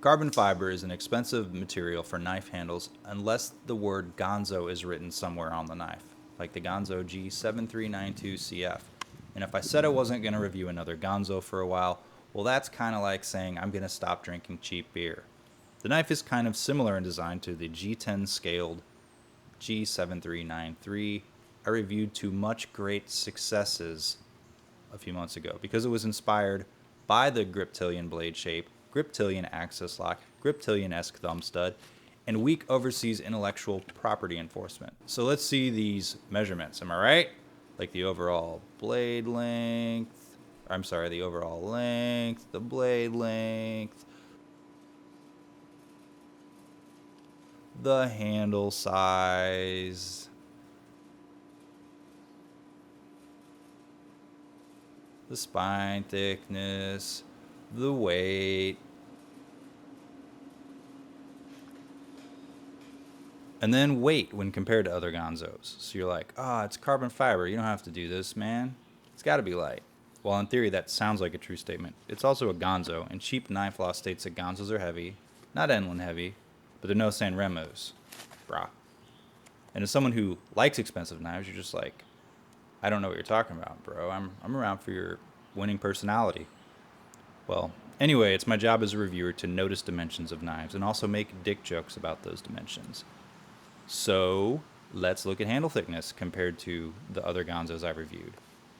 Carbon fiber is an expensive material for knife handles unless the word Ganzo is written somewhere on the knife, like the Ganzo G7392 CF. And if I said I wasn't going to review another Ganzo for a while, well, that's kind of like saying I'm going to stop drinking cheap beer. The knife is kind of similar in design to the G10 scaled G7393 I reviewed to much great successes a few months ago because it was inspired by the Griptilian blade shape, Griptilian axis lock, Griptilian-esque thumb stud, and weak overseas intellectual property enforcement. So let's see these measurements, am I right? Like the overall blade length, the overall length, the blade length, the handle size, the spine thickness, the weight, and then weight when compared to other Ganzos. So you're like, it's carbon fiber. You don't have to do this, man. It's got to be light. Well, in theory, that sounds like a true statement. It's also a Ganzo, and cheap knife law states that Ganzos are heavy, not Enlin heavy, but they're no San Remos. Brah. And as someone who likes expensive knives, you're just like, I don't know what you're talking about, bro. I'm around for your winning personality. Well, anyway, it's my job as a reviewer to notice dimensions of knives and also make dick jokes about those dimensions. So let's look at handle thickness compared to the other Ganzos I've reviewed.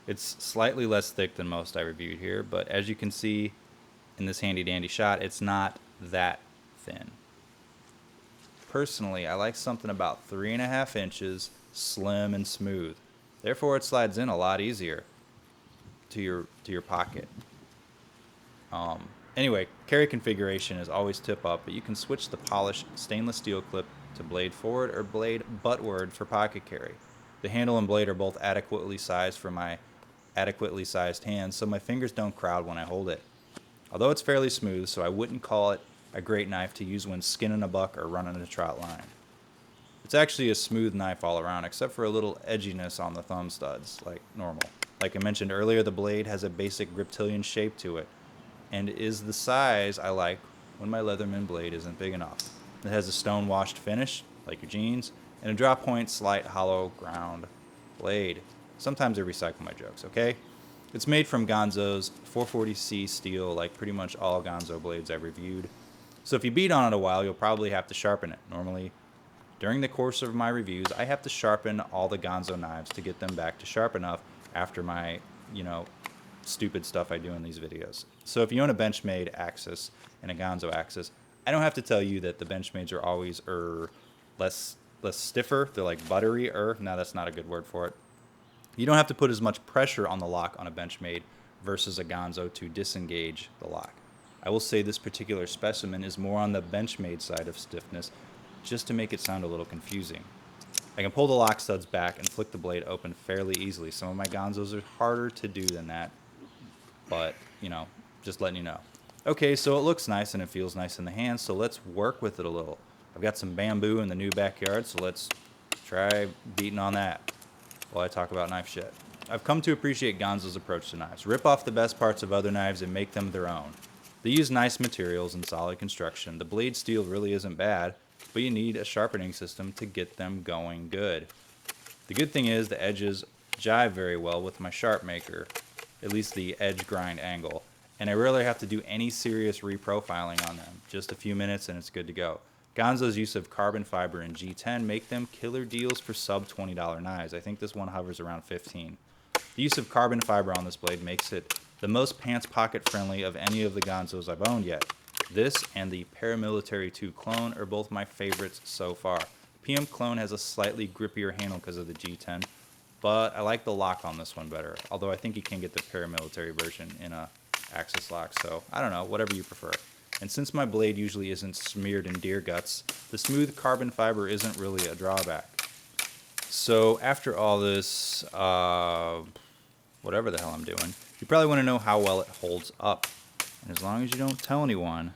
It's slightly less thick than most I reviewed here, but as you can see in this handy dandy shot, it's not that thin. Personally, I like something about 3.5 inches, slim and smooth. Therefore, it slides in a lot easier to your pocket. Anyway, carry configuration is always tip up, but you can switch the polished stainless steel clip to blade forward or blade buttward for pocket carry. The handle and blade are both adequately sized for my adequately sized hands, so my fingers don't crowd when I hold it. Although it's fairly smooth, so I wouldn't call it a great knife to use when skinning a buck or running a trot line. It's actually a smooth knife all around, except for a little edginess on the thumb studs, like normal. Like I mentioned earlier, the blade has a basic Griptilian shape to it, and is the size I like when my Leatherman blade isn't big enough. It has a stone-washed finish, like your jeans, and a drop point, slight, hollow ground blade. Sometimes I recycle my jokes, okay? It's made from Ganzo's 440C steel, like pretty much all Ganzo blades I've reviewed. So if you beat on it a while, you'll probably have to sharpen it. Normally, during the course of my reviews, I have to sharpen all the Ganzo knives to get them back to sharp enough after my, stupid stuff I do in these videos. So if you own a Benchmade axis and a Ganzo axis, I don't have to tell you that the Benchmades are always less stiffer. They're like buttery. No, that's not a good word for it. You don't have to put as much pressure on the lock on a Benchmade versus a Ganzo to disengage the lock. I will say this particular specimen is more on the Benchmade side of stiffness, just to make it sound a little confusing. I can pull the lock studs back and flick the blade open fairly easily. Some of my Ganzos are harder to do than that, but, just letting you know. Okay, so it looks nice and it feels nice in the hand, so let's work with it a little. I've got some bamboo in the new backyard, so let's try beating on that while I talk about knife shit. I've come to appreciate Ganzo's approach to knives. Rip off the best parts of other knives and make them their own. They use nice materials and solid construction. The blade steel really isn't bad, but you need a sharpening system to get them going good. The good thing is the edges jive very well with my sharp maker, at least the edge grind angle, and I rarely have to do any serious reprofiling on them. Just a few minutes and it's good to go. Ganzo's use of carbon fiber in G10 make them killer deals for sub $20 knives. I think this one hovers around $15. The use of carbon fiber on this blade makes it the most pants pocket friendly of any of the Ganzos I've owned yet. This and the Paramilitary 2 clone are both my favorites so far. PM clone has a slightly grippier handle because of the G10, but I like the lock on this one better, although I think you can get the Paramilitary version in a axis lock, so I don't know, whatever you prefer. And since my blade usually isn't smeared in deer guts, the smooth carbon fiber isn't really a drawback. So after all this, whatever the hell I'm doing, you probably want to know how well it holds up. And as long as you don't tell anyone,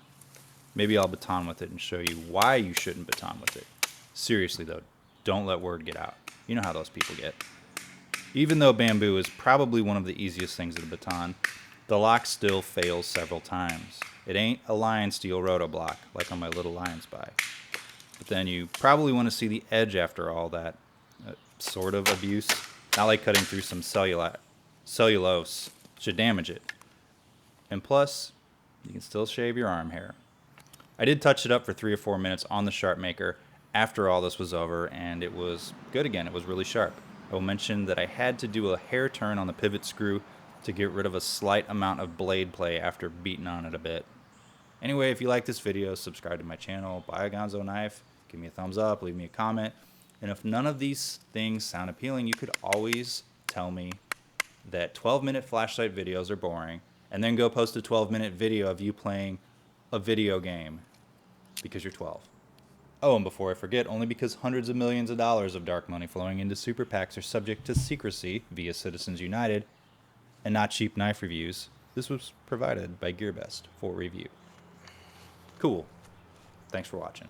maybe I'll baton with it and show you why you shouldn't baton with it. Seriously though, don't let word get out. You know how those people get. Even though bamboo is probably one of the easiest things to baton, The lock still fails several times. It ain't a Lion Steel roto block like on my little Lion Spy. But then you probably want to see the edge after all that sort of abuse. Not like cutting through some cellulose should damage it. And plus, you can still shave your arm hair. I did touch it up for 3 or 4 minutes on the sharp maker after all this was over, and it was good again. It was really sharp. I will mention that I had to do a hair turn on the pivot screw to get rid of a slight amount of blade play after beating on it a bit. Anyway, if you like this video, subscribe to my channel, buy a Ganzo knife, give me a thumbs up, leave me a comment. And if none of these things sound appealing, you could always tell me that 12-minute flashlight videos are boring, and then go post a 12-minute video of you playing a video game because you're 12. Oh, and before I forget, only because hundreds of millions of dollars of dark money flowing into super PACs are subject to secrecy via Citizens United and not cheap knife reviews, this was provided by GearBest for review. Cool. Thanks for watching.